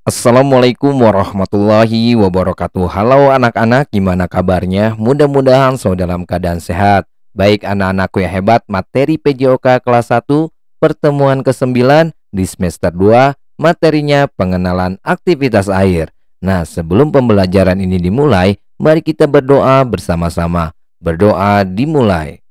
Assalamualaikum warahmatullahi wabarakatuh. Halo anak-anak, gimana kabarnya? Mudah-mudahan selalu dalam keadaan sehat. Baik anak-anakku yang hebat, materi PJOK kelas 1 pertemuan ke-9 di semester 2, materinya pengenalan aktivitas air. Nah, sebelum pembelajaran ini dimulai, mari kita berdoa bersama-sama. Berdoa dimulai.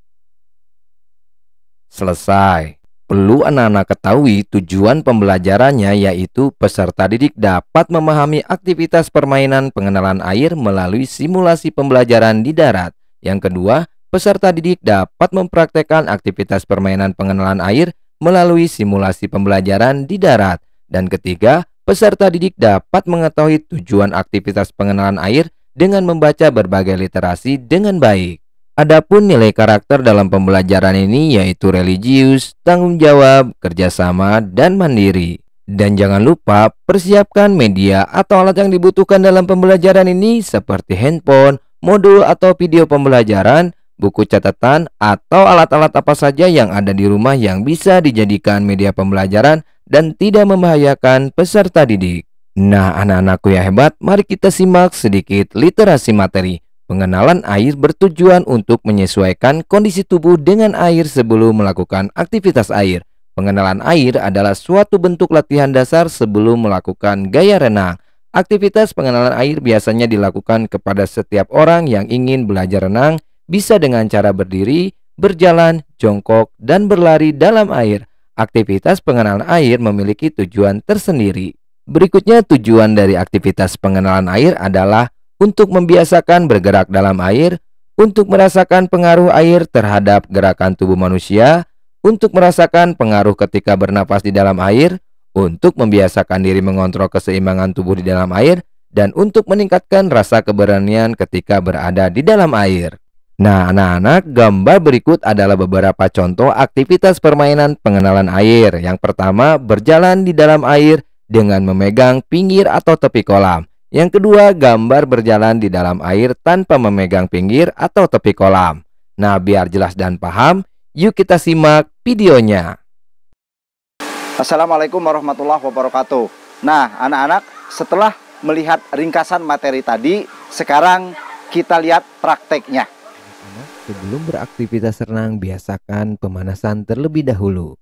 Selesai. Perlu anak-anak ketahui tujuan pembelajarannya, yaitu peserta didik dapat memahami aktivitas permainan pengenalan air melalui simulasi pembelajaran di darat. Yang kedua, peserta didik dapat mempraktekkan aktivitas permainan pengenalan air melalui simulasi pembelajaran di darat. Dan ketiga, peserta didik dapat mengetahui tujuan aktivitas pengenalan air dengan membaca berbagai literasi dengan baik. Adapun nilai karakter dalam pembelajaran ini yaitu religius, tanggung jawab, kerjasama, dan mandiri. Dan jangan lupa persiapkan media atau alat yang dibutuhkan dalam pembelajaran ini seperti handphone, modul atau video pembelajaran, buku catatan, atau alat-alat apa saja yang ada di rumah yang bisa dijadikan media pembelajaran dan tidak membahayakan peserta didik. Nah, anak-anakku yang hebat, mari kita simak sedikit literasi materi. Pengenalan air bertujuan untuk menyesuaikan kondisi tubuh dengan air sebelum melakukan aktivitas air. Pengenalan air adalah suatu bentuk latihan dasar sebelum melakukan gaya renang. Aktivitas pengenalan air biasanya dilakukan kepada setiap orang yang ingin belajar renang, bisa dengan cara berdiri, berjalan, jongkok, dan berlari dalam air. Aktivitas pengenalan air memiliki tujuan tersendiri. Berikutnya, tujuan dari aktivitas pengenalan air adalah untuk membiasakan bergerak dalam air, untuk merasakan pengaruh air terhadap gerakan tubuh manusia, untuk merasakan pengaruh ketika bernapas di dalam air, untuk membiasakan diri mengontrol keseimbangan tubuh di dalam air, dan untuk meningkatkan rasa keberanian ketika berada di dalam air. Nah, anak-anak, gambar berikut adalah beberapa contoh aktivitas permainan pengenalan air. Yang pertama, berjalan di dalam air dengan memegang pinggir atau tepi kolam. Yang kedua, gambar berjalan di dalam air tanpa memegang pinggir atau tepi kolam. Nah, biar jelas dan paham, yuk kita simak videonya. Assalamualaikum warahmatullahi wabarakatuh. Nah, anak-anak, setelah melihat ringkasan materi tadi, sekarang kita lihat prakteknya. Sebelum beraktivitas renang, biasakan pemanasan terlebih dahulu.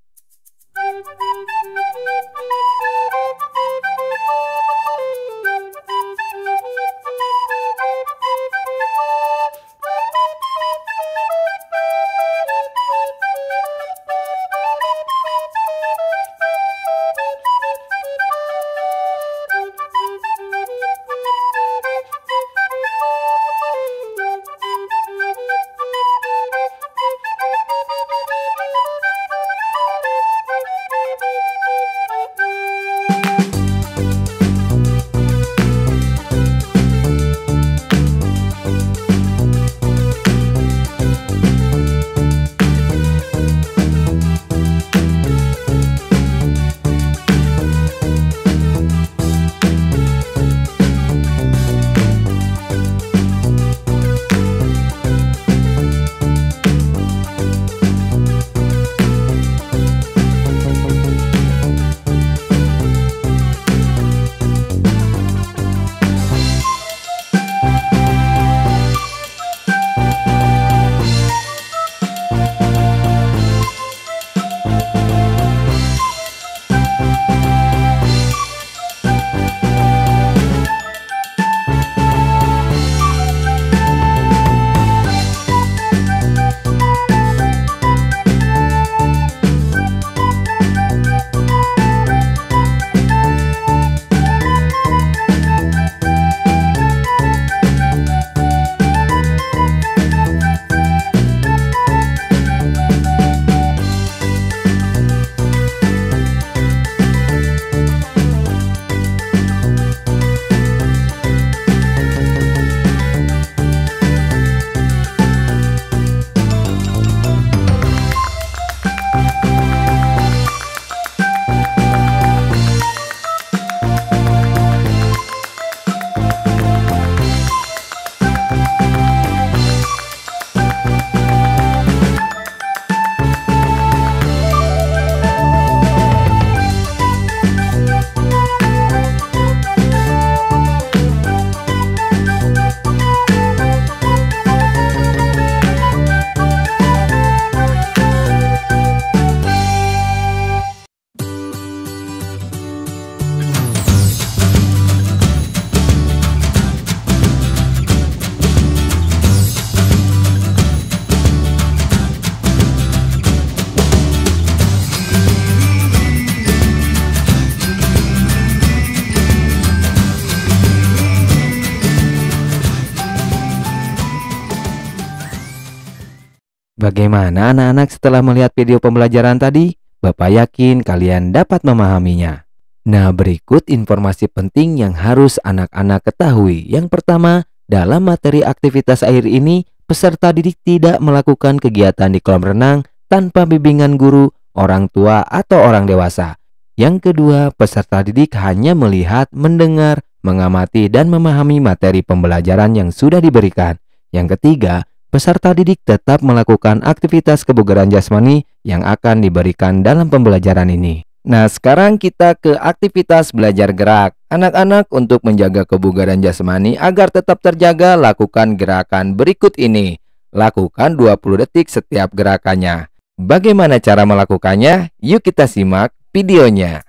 Bagaimana anak-anak setelah melihat video pembelajaran tadi? Bapak yakin kalian dapat memahaminya. Nah, berikut informasi penting yang harus anak-anak ketahui. Yang pertama, dalam materi aktivitas air ini, peserta didik tidak melakukan kegiatan di kolam renang tanpa bimbingan guru, orang tua, atau orang dewasa. Yang kedua, peserta didik hanya melihat, mendengar, mengamati, dan memahami materi pembelajaran yang sudah diberikan. Yang ketiga, peserta didik tetap melakukan aktivitas kebugaran jasmani yang akan diberikan dalam pembelajaran ini. Nah, sekarang kita ke aktivitas belajar gerak. Anak-anak, untuk menjaga kebugaran jasmani agar tetap terjaga, lakukan gerakan berikut ini. Lakukan 20 detik setiap gerakannya. Bagaimana cara melakukannya? Yuk kita simak videonya.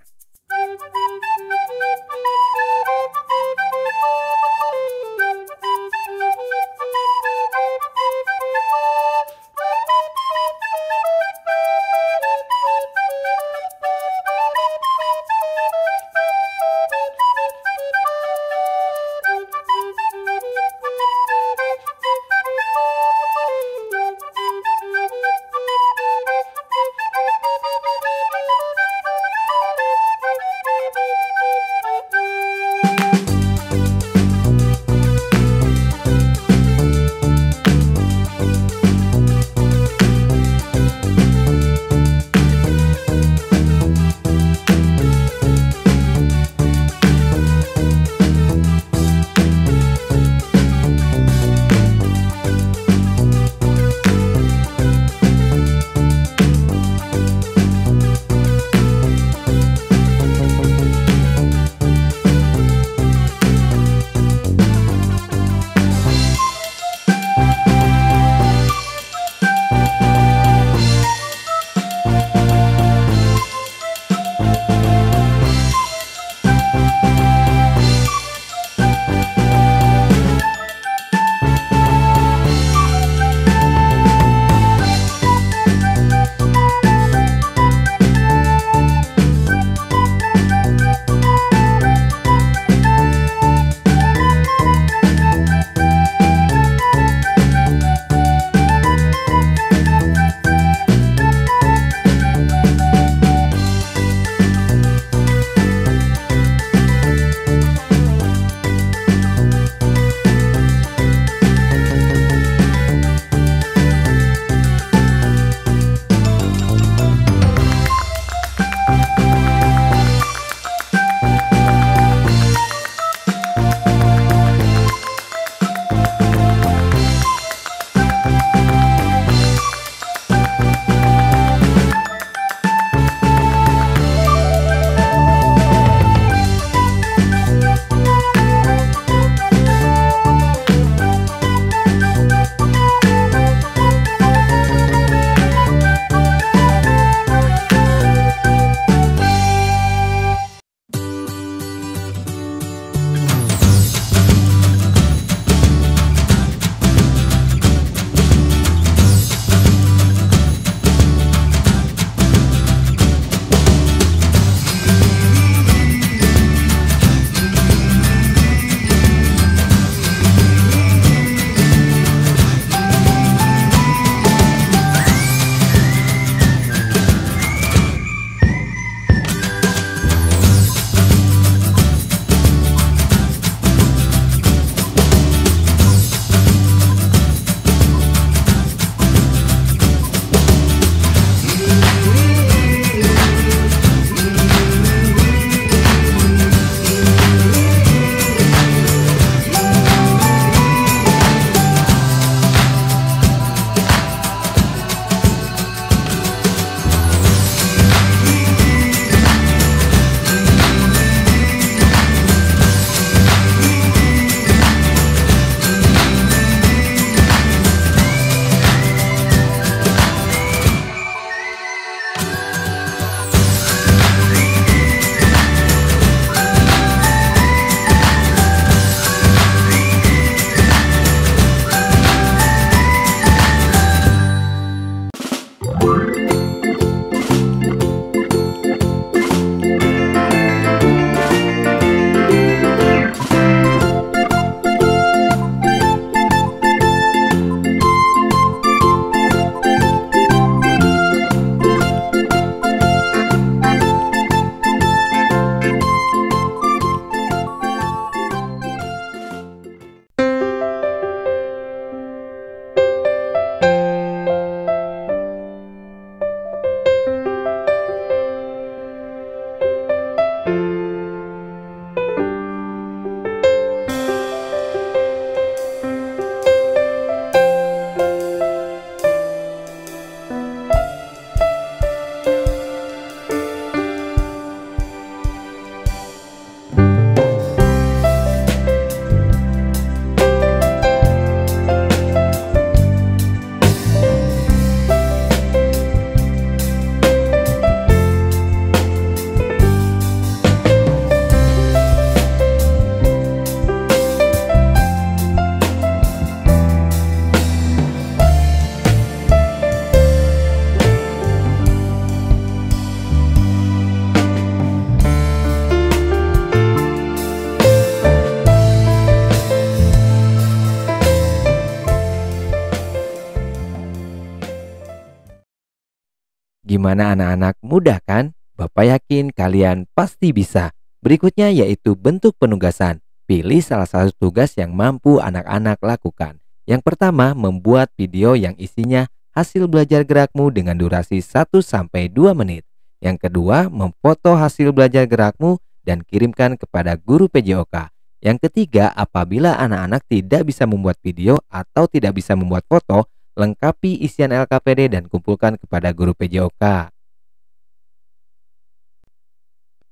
Gimana anak-anak, mudah kan? Bapak yakin kalian pasti bisa. Berikutnya yaitu bentuk penugasan. Pilih salah satu tugas yang mampu anak-anak lakukan. Yang pertama, membuat video yang isinya hasil belajar gerakmu dengan durasi 1-2 menit. Yang kedua, memfoto hasil belajar gerakmu dan kirimkan kepada guru PJOK. Yang ketiga, apabila anak-anak tidak bisa membuat video atau tidak bisa membuat foto, lengkapi isian LKPD dan kumpulkan kepada guru PJOK.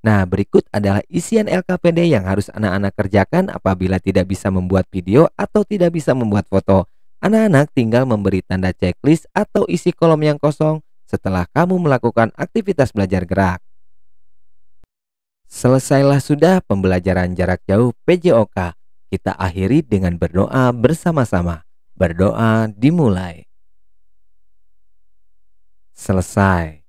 Nah, berikut adalah isian LKPD yang harus anak-anak kerjakan apabila tidak bisa membuat video atau tidak bisa membuat foto. Anak-anak tinggal memberi tanda checklist atau isi kolom yang kosong setelah kamu melakukan aktivitas belajar gerak. Selesailah sudah pembelajaran jarak jauh PJOK. Kita akhiri dengan berdoa bersama-sama. Berdoa dimulai. Selesai.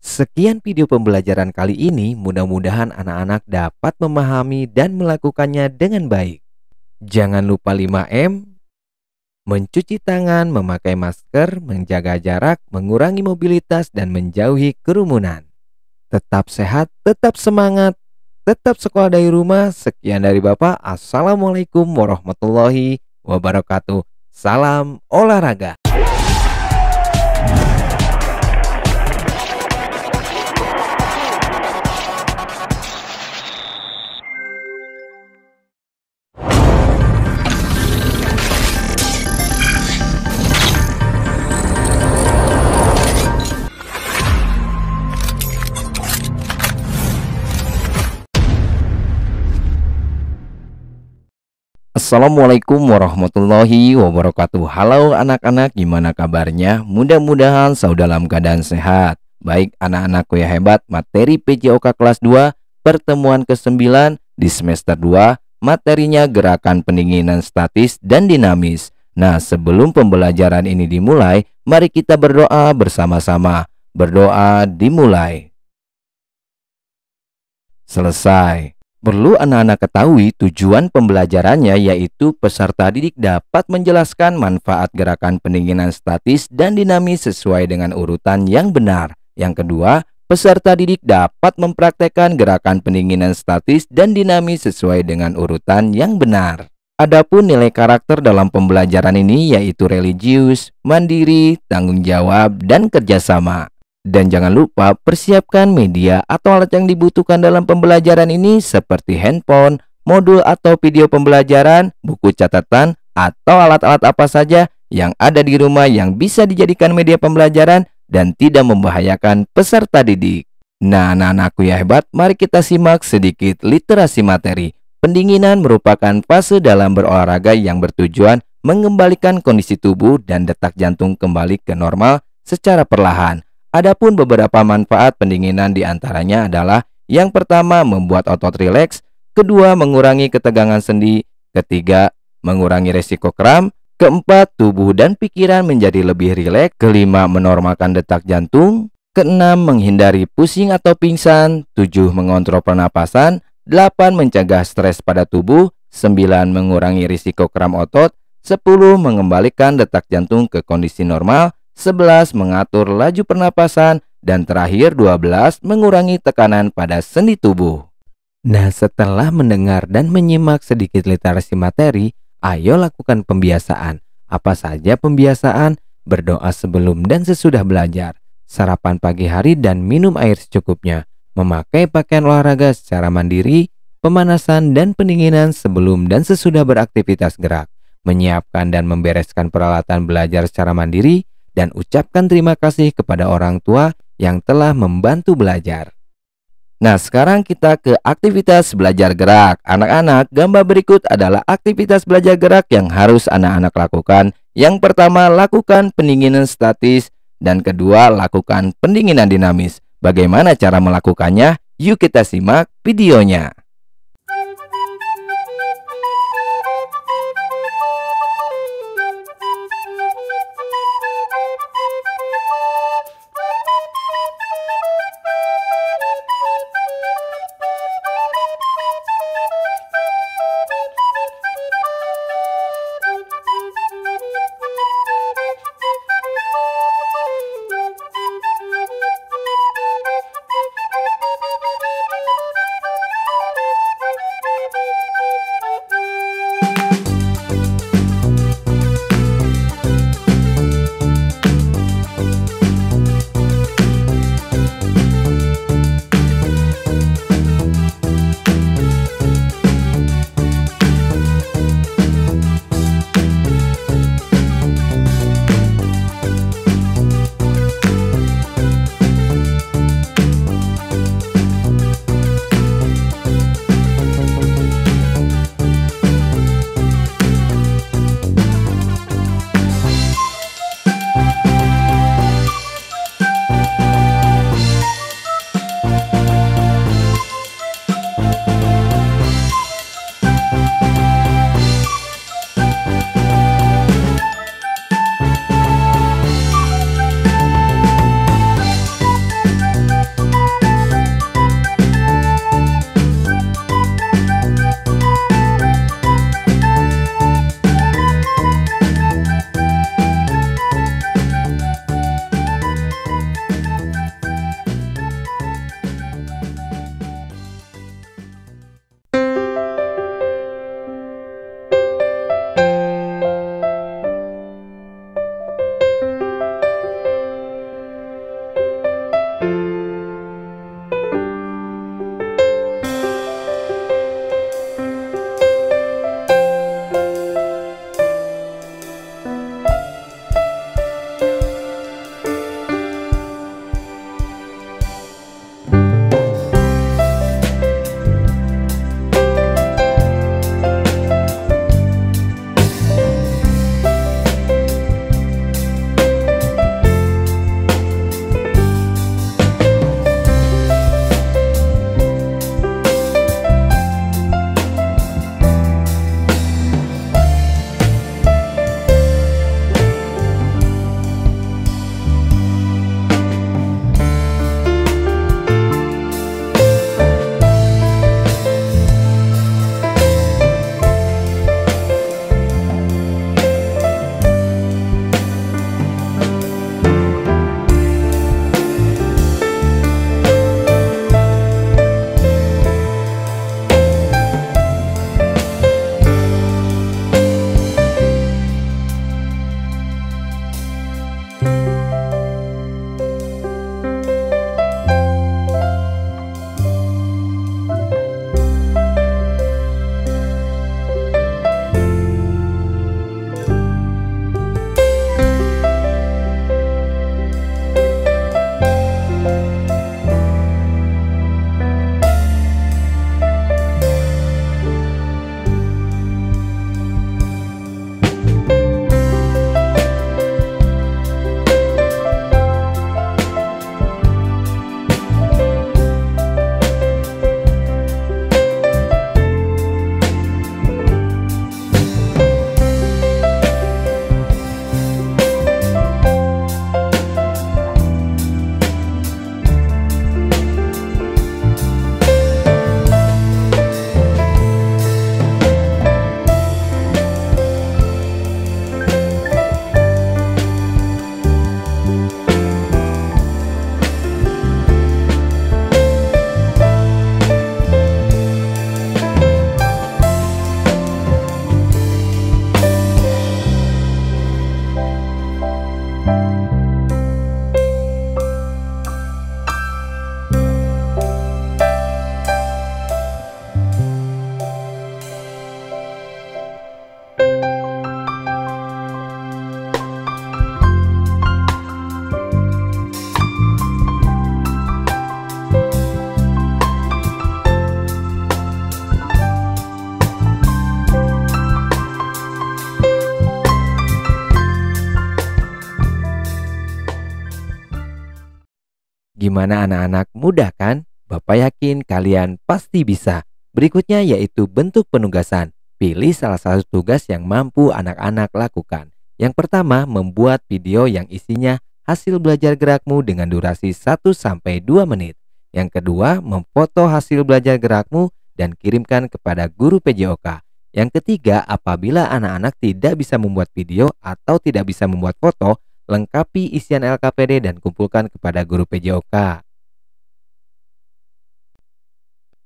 Sekian video pembelajaran kali ini, mudah-mudahan anak-anak dapat memahami dan melakukannya dengan baik. Jangan lupa 5M, mencuci tangan, memakai masker, menjaga jarak, mengurangi mobilitas, dan menjauhi kerumunan. Tetap sehat, tetap semangat, tetap sekolah dari rumah. Sekian dari Bapak. Assalamualaikum warahmatullahi wabarakatuh. Salam olahraga. Assalamualaikum warahmatullahi wabarakatuh. Halo anak-anak, gimana kabarnya? Mudah-mudahan selalu dalam keadaan sehat. Baik anak-anakku yang hebat, materi PJOK kelas 2 pertemuan ke-9 di semester 2, materinya gerakan pendinginan statis dan dinamis. Nah, sebelum pembelajaran ini dimulai, mari kita berdoa bersama-sama. Berdoa dimulai. Selesai. Perlu anak-anak ketahui tujuan pembelajarannya, yaitu peserta didik dapat menjelaskan manfaat gerakan pendinginan statis dan dinamis sesuai dengan urutan yang benar. Yang kedua, peserta didik dapat mempraktekkan gerakan pendinginan statis dan dinamis sesuai dengan urutan yang benar. Adapun nilai karakter dalam pembelajaran ini yaitu religius, mandiri, tanggung jawab, dan kerjasama. Dan jangan lupa persiapkan media atau alat yang dibutuhkan dalam pembelajaran ini seperti handphone, modul atau video pembelajaran, buku catatan, atau alat-alat apa saja yang ada di rumah yang bisa dijadikan media pembelajaran dan tidak membahayakan peserta didik. Nah, anak-anakku yang hebat, mari kita simak sedikit literasi materi. Pendinginan merupakan fase dalam berolahraga yang bertujuan mengembalikan kondisi tubuh dan detak jantung kembali ke normal secara perlahan. Adapun beberapa manfaat pendinginan diantaranya adalah yang pertama, membuat otot rileks, kedua, mengurangi ketegangan sendi, ketiga, mengurangi resiko kram, keempat, tubuh dan pikiran menjadi lebih rileks, kelima, menormalkan detak jantung, keenam, menghindari pusing atau pingsan, tujuh, mengontrol pernapasan, 8, mencegah stres pada tubuh, 9, mengurangi risiko kram otot, 10, mengembalikan detak jantung ke kondisi normal, 11, mengatur laju pernapasan, dan terakhir 12, mengurangi tekanan pada sendi tubuh. Nah, setelah mendengar dan menyimak sedikit literasi materi, ayo lakukan pembiasaan. Apa saja pembiasaan? Berdoa sebelum dan sesudah belajar, sarapan pagi hari dan minum air secukupnya, memakai pakaian olahraga secara mandiri, pemanasan dan pendinginan sebelum dan sesudah beraktivitas gerak, menyiapkan dan membereskan peralatan belajar secara mandiri, dan ucapkan terima kasih kepada orang tua yang telah membantu belajar. Nah, sekarang kita ke aktivitas belajar gerak. Anak-anak, gambar berikut adalah aktivitas belajar gerak yang harus anak-anak lakukan. Yang pertama, lakukan pendinginan statis, dan kedua, lakukan pendinginan dinamis. Bagaimana cara melakukannya? Yuk kita simak videonya. Gimana anak-anak, mudah kan? Bapak yakin kalian pasti bisa. Berikutnya yaitu bentuk penugasan. Pilih salah satu tugas yang mampu anak-anak lakukan. Yang pertama, membuat video yang isinya hasil belajar gerakmu dengan durasi 1-2 menit. Yang kedua, memfoto hasil belajar gerakmu dan kirimkan kepada guru PJOK. Yang ketiga, apabila anak-anak tidak bisa membuat video atau tidak bisa membuat foto, lengkapi isian LKPD dan kumpulkan kepada guru PJOK.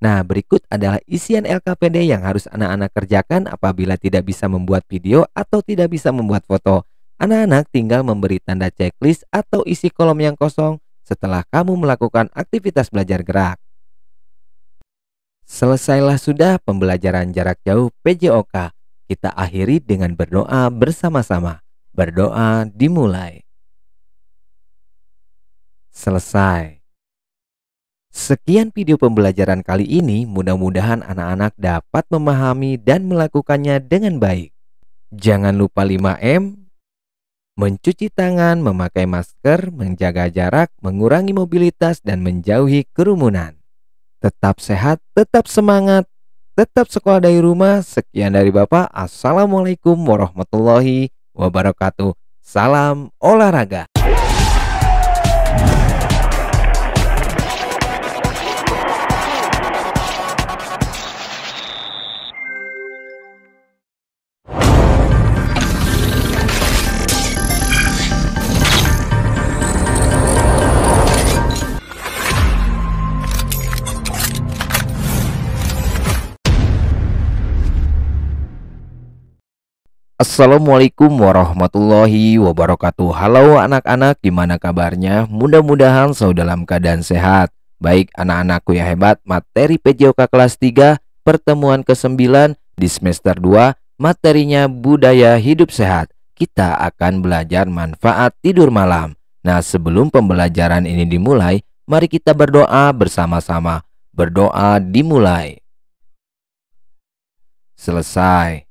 Nah, berikut adalah isian LKPD yang harus anak-anak kerjakan apabila tidak bisa membuat video atau tidak bisa membuat foto. Anak-anak tinggal memberi tanda checklist atau isi kolom yang kosong setelah kamu melakukan aktivitas belajar gerak. Selesailah sudah pembelajaran jarak jauh PJOK. Kita akhiri dengan berdoa bersama-sama. Berdoa dimulai. Selesai. Sekian video pembelajaran kali ini, mudah-mudahan anak-anak dapat memahami dan melakukannya dengan baik. Jangan lupa 5M, mencuci tangan, memakai masker, menjaga jarak, mengurangi mobilitas, dan menjauhi kerumunan. Tetap sehat, tetap semangat, tetap sekolah dari rumah. Sekian dari Bapak. Assalamualaikum warahmatullahi wabarakatuh. Salam olahraga. Assalamualaikum warahmatullahi wabarakatuh. Halo anak-anak, gimana kabarnya? Mudah-mudahan selalu dalam keadaan sehat. Baik anak-anakku yang hebat, materi PJOK kelas 3 pertemuan ke-9 di semester 2, materinya budaya hidup sehat. Kita akan belajar manfaat tidur malam. Nah, sebelum pembelajaran ini dimulai, mari kita berdoa bersama-sama. Berdoa dimulai. Selesai.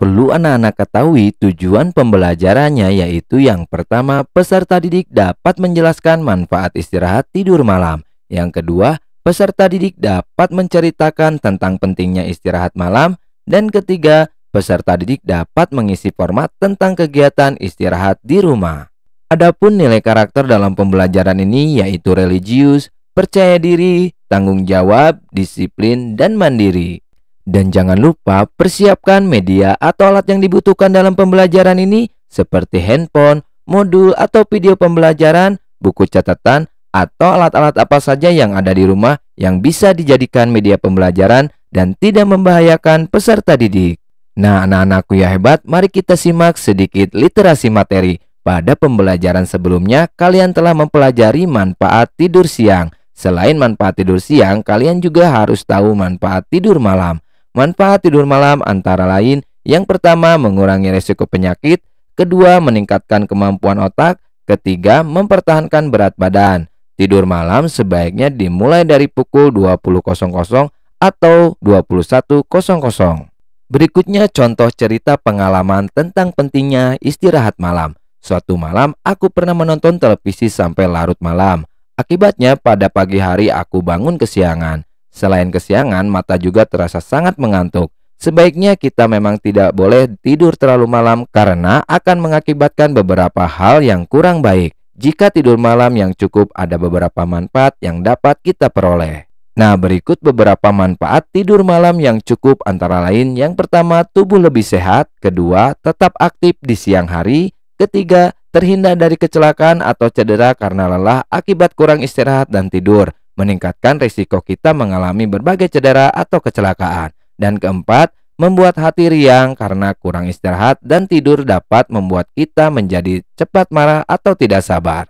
Perlu anak-anak ketahui tujuan pembelajarannya, yaitu yang pertama, peserta didik dapat menjelaskan manfaat istirahat tidur malam. Yang kedua, peserta didik dapat menceritakan tentang pentingnya istirahat malam. Dan ketiga, peserta didik dapat mengisi format tentang kegiatan istirahat di rumah. Adapun nilai karakter dalam pembelajaran ini yaitu religius, percaya diri, tanggung jawab, disiplin, dan mandiri. Dan jangan lupa persiapkan media atau alat yang dibutuhkan dalam pembelajaran ini seperti handphone, modul atau video pembelajaran, buku catatan, atau alat-alat apa saja yang ada di rumah yang bisa dijadikan media pembelajaran dan tidak membahayakan peserta didik. Nah, anak-anakku yang hebat, mari kita simak sedikit literasi materi. Pada pembelajaran sebelumnya, kalian telah mempelajari manfaat tidur siang. Selain manfaat tidur siang, kalian juga harus tahu manfaat tidur malam. Manfaat tidur malam antara lain, yang pertama mengurangi resiko penyakit, kedua meningkatkan kemampuan otak, ketiga mempertahankan berat badan. Tidur malam sebaiknya dimulai dari pukul 20.00 atau 21.00. Berikutnya contoh cerita pengalaman tentang pentingnya istirahat malam. Suatu malam aku pernah menonton televisi sampai larut malam. Akibatnya pada pagi hari aku bangun kesiangan. Selain kesiangan, mata juga terasa sangat mengantuk. Sebaiknya kita memang tidak boleh tidur terlalu malam karena akan mengakibatkan beberapa hal yang kurang baik. Jika tidur malam yang cukup, ada beberapa manfaat yang dapat kita peroleh. Nah, berikut beberapa manfaat tidur malam yang cukup antara lain. Yang pertama, tubuh lebih sehat. Kedua, tetap aktif di siang hari. Ketiga, terhindar dari kecelakaan atau cedera karena lelah akibat kurang istirahat dan tidur, meningkatkan risiko kita mengalami berbagai cedera atau kecelakaan. Dan keempat, membuat hati riang karena kurang istirahat dan tidur dapat membuat kita menjadi cepat marah atau tidak sabar.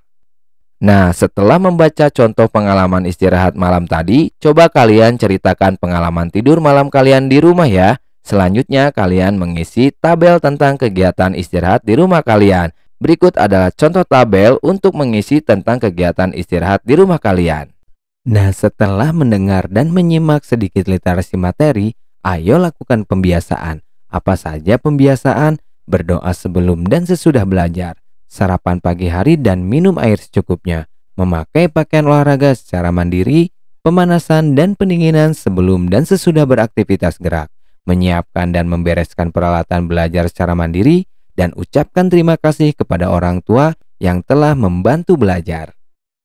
Nah, setelah membaca contoh pengalaman istirahat malam tadi, coba kalian ceritakan pengalaman tidur malam kalian di rumah ya. Selanjutnya, kalian mengisi tabel tentang kegiatan istirahat di rumah kalian. Berikut adalah contoh tabel untuk mengisi tentang kegiatan istirahat di rumah kalian. Nah, setelah mendengar dan menyimak sedikit literasi materi, ayo lakukan pembiasaan. Apa saja pembiasaan? Berdoa sebelum dan sesudah belajar, sarapan pagi hari dan minum air secukupnya, memakai pakaian olahraga secara mandiri, pemanasan dan pendinginan sebelum dan sesudah beraktivitas gerak, menyiapkan dan membereskan peralatan belajar secara mandiri, dan ucapkan terima kasih kepada orang tua yang telah membantu belajar.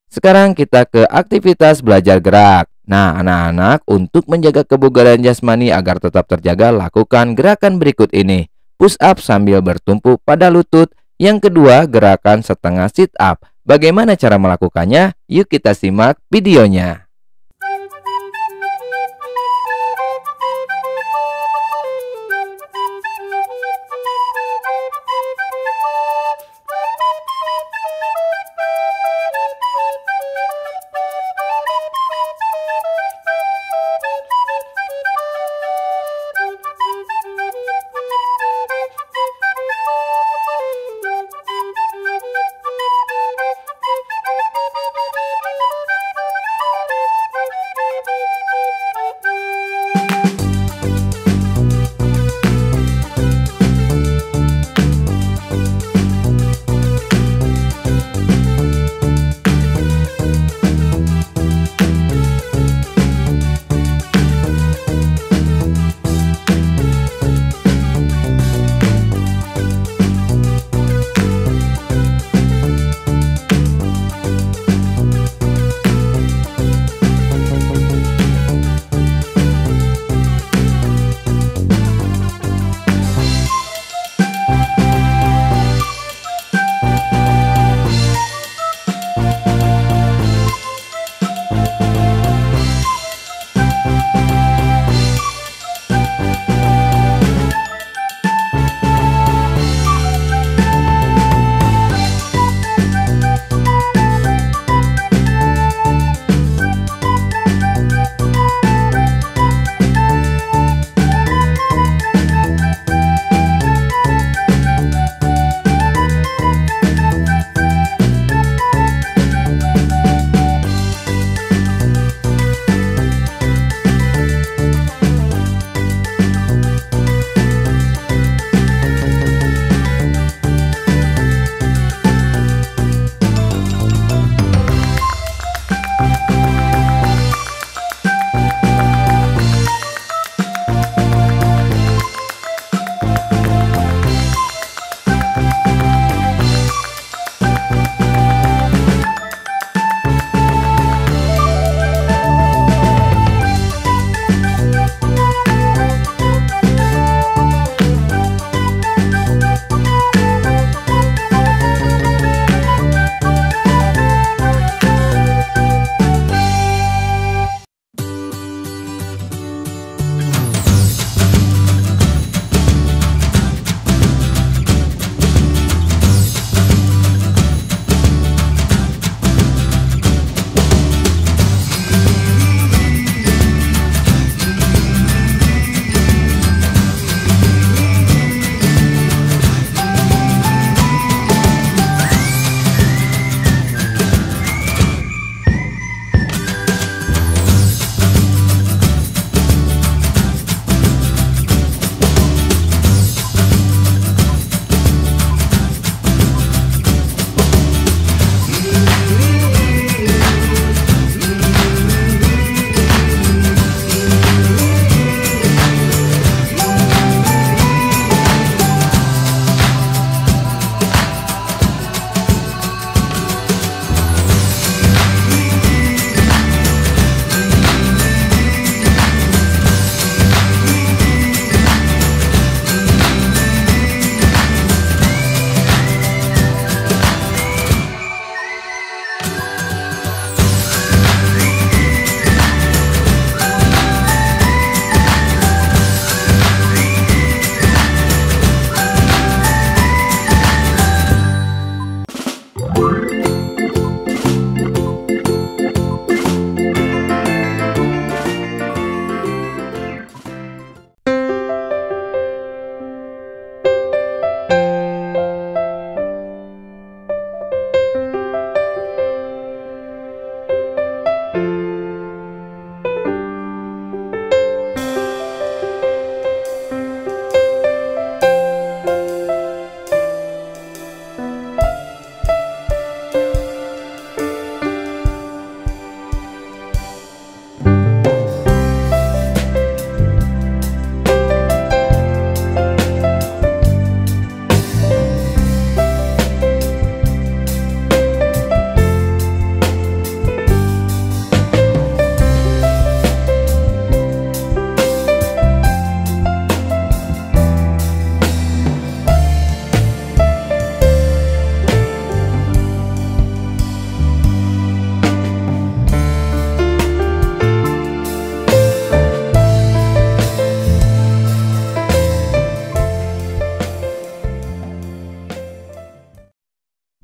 Sekarang kita ke aktivitas belajar gerak. Nah, anak-anak, untuk menjaga kebugaran jasmani agar tetap terjaga, lakukan gerakan berikut ini. Push up sambil bertumpu pada lutut. Yang kedua, gerakan setengah sit up. Bagaimana cara melakukannya? Yuk kita simak videonya.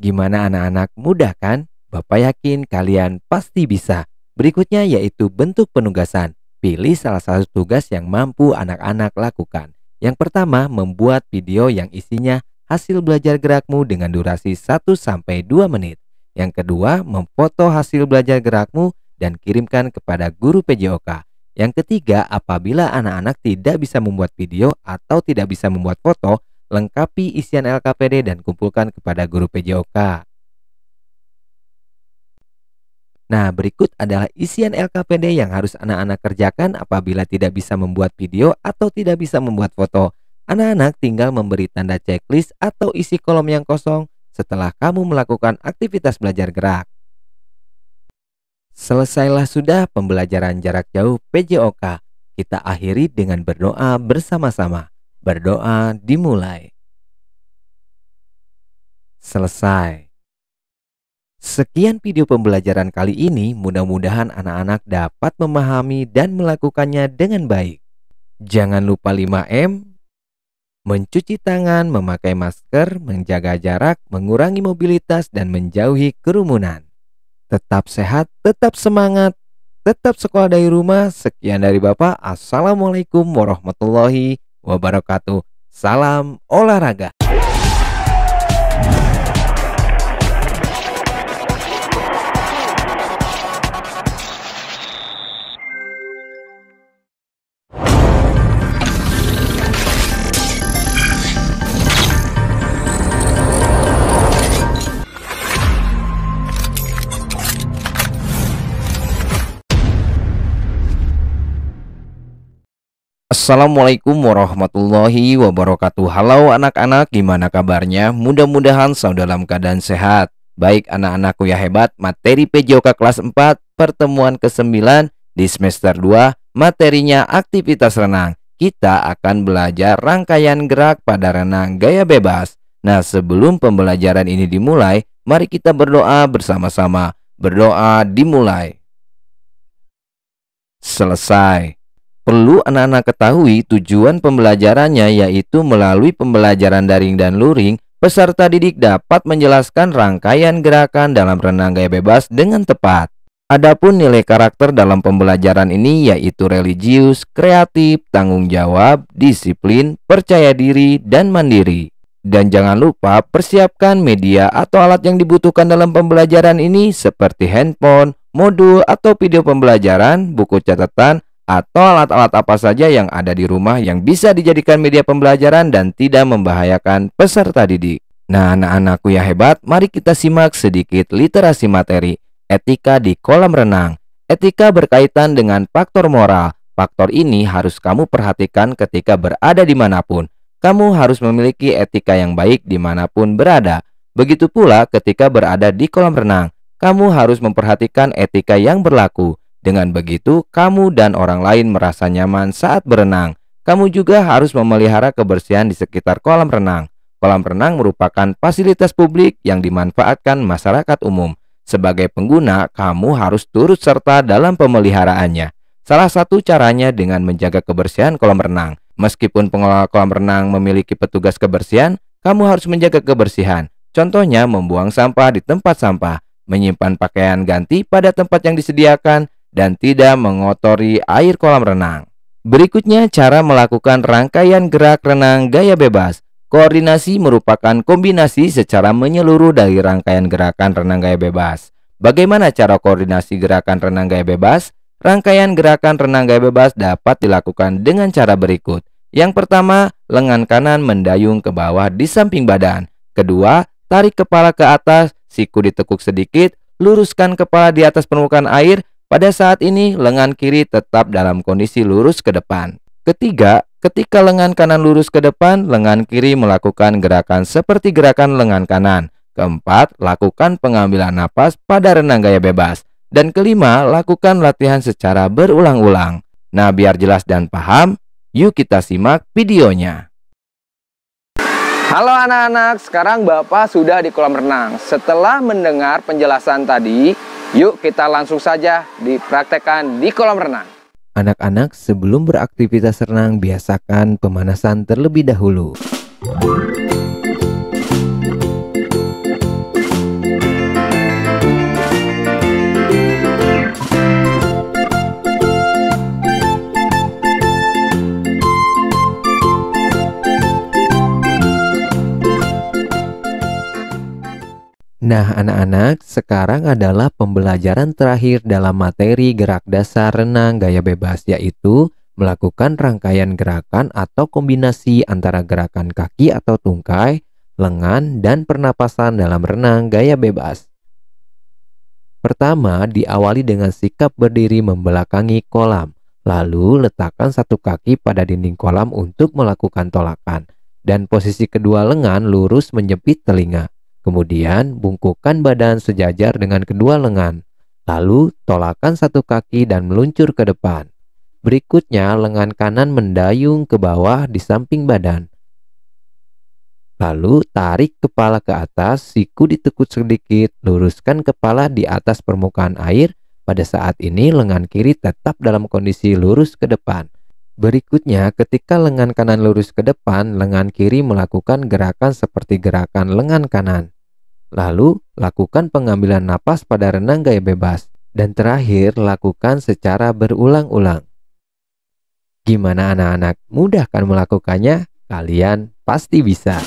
Gimana anak-anak, mudah kan? Bapak yakin kalian pasti bisa. Berikutnya yaitu bentuk penugasan. Pilih salah satu tugas yang mampu anak-anak lakukan. Yang pertama, membuat video yang isinya hasil belajar gerakmu dengan durasi 1-2 menit. Yang kedua, memfoto hasil belajar gerakmu dan kirimkan kepada guru PJOK. Yang ketiga, apabila anak-anak tidak bisa membuat video atau tidak bisa membuat foto, lengkapi isian LKPD dan kumpulkan kepada guru PJOK. Nah, berikut adalah isian LKPD yang harus anak-anak kerjakan apabila tidak bisa membuat video atau tidak bisa membuat foto. Anak-anak tinggal memberi tanda checklist atau isi kolom yang kosong setelah kamu melakukan aktivitas belajar gerak. Selesailah sudah pembelajaran jarak jauh PJOK. Kita akhiri dengan berdoa bersama-sama. Berdoa dimulai. Selesai. Sekian video pembelajaran kali ini, mudah-mudahan anak-anak dapat memahami dan melakukannya dengan baik. Jangan lupa 5M, mencuci tangan, memakai masker, menjaga jarak, mengurangi mobilitas, dan menjauhi kerumunan. Tetap sehat, tetap semangat, tetap sekolah dari rumah. Sekian dari Bapak. Assalamualaikum warahmatullahi wabarakatuh. Salam olahraga. Assalamualaikum warahmatullahi wabarakatuh. Halo anak-anak, gimana kabarnya? Mudah-mudahan selalu dalam keadaan sehat. Baik anak-anakku ya hebat, materi PJOK kelas 4 pertemuan ke-9 di semester 2, materinya aktivitas renang. Kita akan belajar rangkaian gerak pada renang gaya bebas. Nah, sebelum pembelajaran ini dimulai, mari kita berdoa bersama-sama. Berdoa dimulai. Selesai. Perlu anak-anak ketahui tujuan pembelajarannya yaitu melalui pembelajaran daring dan luring, peserta didik dapat menjelaskan rangkaian gerakan dalam renang gaya bebas dengan tepat. Adapun nilai karakter dalam pembelajaran ini yaitu religius, kreatif, tanggung jawab, disiplin, percaya diri, dan mandiri. Dan jangan lupa persiapkan media atau alat yang dibutuhkan dalam pembelajaran ini seperti handphone, modul atau video pembelajaran, buku catatan, atau alat-alat apa saja yang ada di rumah yang bisa dijadikan media pembelajaran dan tidak membahayakan peserta didik. Nah, anak-anakku ya hebat, mari kita simak sedikit literasi materi. Etika di kolam renang. Etika berkaitan dengan faktor moral. Faktor ini harus kamu perhatikan ketika berada dimanapun. Kamu harus memiliki etika yang baik dimanapun berada. Begitu pula ketika berada di kolam renang. Kamu harus memperhatikan etika yang berlaku. Dengan begitu, kamu dan orang lain merasa nyaman saat berenang. Kamu juga harus memelihara kebersihan di sekitar kolam renang. Kolam renang merupakan fasilitas publik yang dimanfaatkan masyarakat umum. Sebagai pengguna, kamu harus turut serta dalam pemeliharaannya. Salah satu caranya dengan menjaga kebersihan kolam renang. Meskipun pengelola kolam renang memiliki petugas kebersihan, kamu harus menjaga kebersihan. Contohnya, membuang sampah di tempat sampah, menyimpan pakaian ganti pada tempat yang disediakan, dan tidak mengotori air kolam renang. Berikutnya cara melakukan rangkaian gerak renang gaya bebas. Koordinasi merupakan kombinasi secara menyeluruh dari rangkaian gerakan renang gaya bebas. Bagaimana cara koordinasi gerakan renang gaya bebas? Rangkaian gerakan renang gaya bebas dapat dilakukan dengan cara berikut. Yang pertama, lengan kanan mendayung ke bawah di samping badan. Kedua, tarik kepala ke atas, siku ditekuk sedikit, luruskan kepala di atas permukaan air. Pada saat ini, lengan kiri tetap dalam kondisi lurus ke depan. Ketiga, ketika lengan kanan lurus ke depan, lengan kiri melakukan gerakan seperti gerakan lengan kanan. Keempat, lakukan pengambilan napas pada renang gaya bebas. Dan kelima, lakukan latihan secara berulang-ulang. Nah, biar jelas dan paham, yuk kita simak videonya. Halo anak-anak, sekarang Bapak sudah di kolam renang. Setelah mendengar penjelasan tadi, yuk kita langsung saja dipraktekkan di kolam renang. Anak-anak, sebelum beraktivitas renang, biasakan pemanasan terlebih dahulu. Nah, anak-anak, sekarang adalah pembelajaran terakhir dalam materi gerak dasar renang gaya bebas, yaitu melakukan rangkaian gerakan atau kombinasi antara gerakan kaki atau tungkai, lengan, dan pernapasan dalam renang gaya bebas. Pertama, diawali dengan sikap berdiri membelakangi kolam. Lalu, letakkan satu kaki pada dinding kolam untuk melakukan tolakan. Dan posisi kedua lengan lurus menjepit telinga. Kemudian, bungkukkan badan sejajar dengan kedua lengan. Lalu, tolakan satu kaki dan meluncur ke depan. Berikutnya, lengan kanan mendayung ke bawah di samping badan. Lalu tarik kepala ke atas, siku ditekuk sedikit, luruskan kepala di atas permukaan air. Pada saat ini lengan kiri tetap dalam kondisi lurus ke depan. Berikutnya, ketika lengan kanan lurus ke depan, lengan kiri melakukan gerakan seperti gerakan lengan kanan. Lalu, lakukan pengambilan napas pada renang gaya bebas. Dan terakhir, lakukan secara berulang-ulang. Gimana anak-anak? Mudah kan melakukannya? Kalian pasti bisa.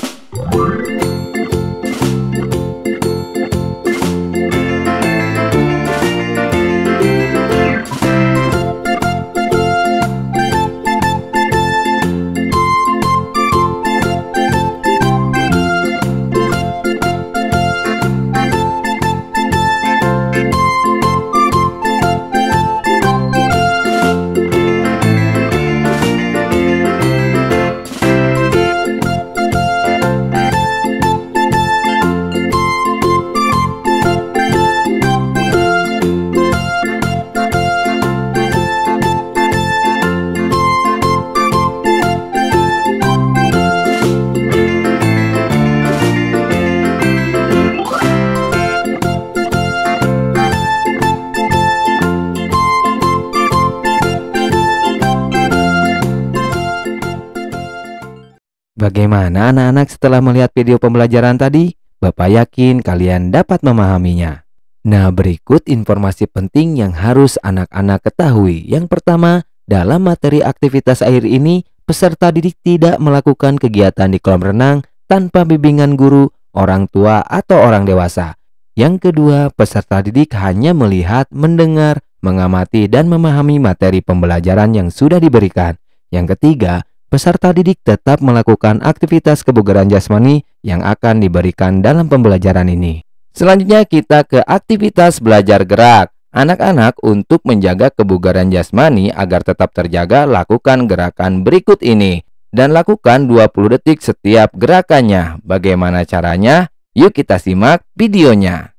Bagaimana anak-anak setelah melihat video pembelajaran tadi? Bapak yakin kalian dapat memahaminya. Nah, berikut informasi penting yang harus anak-anak ketahui. Yang pertama, dalam materi aktivitas air ini, peserta didik tidak melakukan kegiatan di kolam renang tanpa bimbingan guru, orang tua, atau orang dewasa. Yang kedua, peserta didik hanya melihat, mendengar, mengamati, dan memahami materi pembelajaran yang sudah diberikan. Yang ketiga, peserta didik tetap melakukan aktivitas kebugaran jasmani yang akan diberikan dalam pembelajaran ini. Selanjutnya kita ke aktivitas belajar gerak. Anak-anak, untuk menjaga kebugaran jasmani agar tetap terjaga, lakukan gerakan berikut ini. Dan lakukan 20 detik setiap gerakannya. Bagaimana caranya? Yuk kita simak videonya.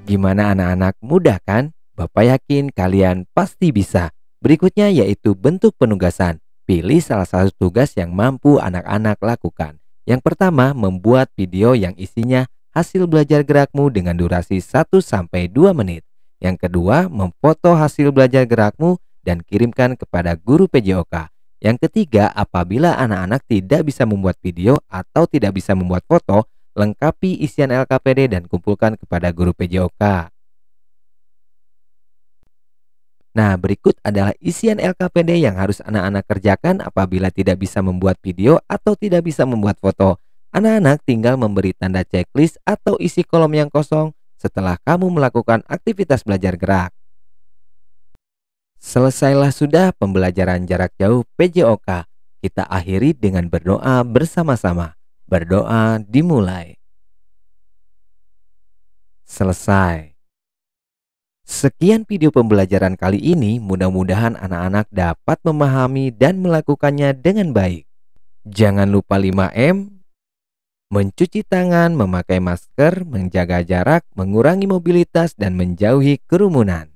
Gimana anak-anak, mudah kan? Bapak yakin kalian pasti bisa. Berikutnya yaitu bentuk penugasan. Pilih salah satu tugas yang mampu anak-anak lakukan. Yang pertama, membuat video yang isinya hasil belajar gerakmu dengan durasi 1-2 menit. Yang kedua, memfoto hasil belajar gerakmu dan kirimkan kepada guru PJOK. Yang ketiga, apabila anak-anak tidak bisa membuat video atau tidak bisa membuat foto, lengkapi isian LKPD dan kumpulkan kepada guru PJOK. Nah, berikut adalah isian LKPD yang harus anak-anak kerjakan apabila tidak bisa membuat video atau tidak bisa membuat foto. Anak-anak tinggal memberi tanda checklist atau isi kolom yang kosong setelah kamu melakukan aktivitas belajar gerak. Selesailah sudah pembelajaran jarak jauh PJOK. Kita akhiri dengan berdoa bersama-sama. Berdoa dimulai. Selesai. Sekian video pembelajaran kali ini, mudah-mudahan anak-anak dapat memahami dan melakukannya dengan baik. Jangan lupa 5M, mencuci tangan, memakai masker, menjaga jarak, mengurangi mobilitas, dan menjauhi kerumunan.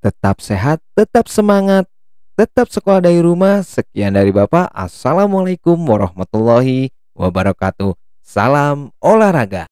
Tetap sehat, tetap semangat, tetap sekolah dari rumah. Sekian dari Bapak. Assalamualaikum warahmatullahi wabarakatuh. Salam olahraga.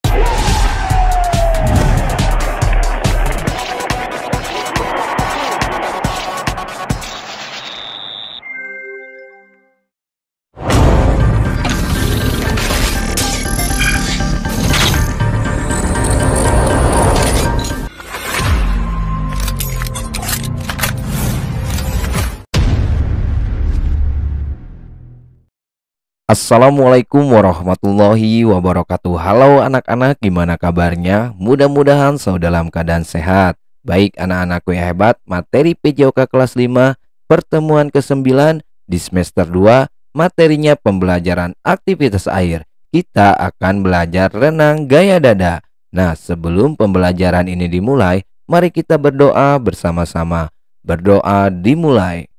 Assalamualaikum warahmatullahi wabarakatuh. Halo anak-anak, gimana kabarnya? Mudah-mudahan selalu dalam keadaan sehat. Baik anak-anakku yang hebat, materi PJOK kelas 5 pertemuan ke-9 di semester 2, materinya pembelajaran aktivitas air. Kita akan belajar renang gaya dada. Nah, sebelum pembelajaran ini dimulai, mari kita berdoa bersama-sama. Berdoa dimulai.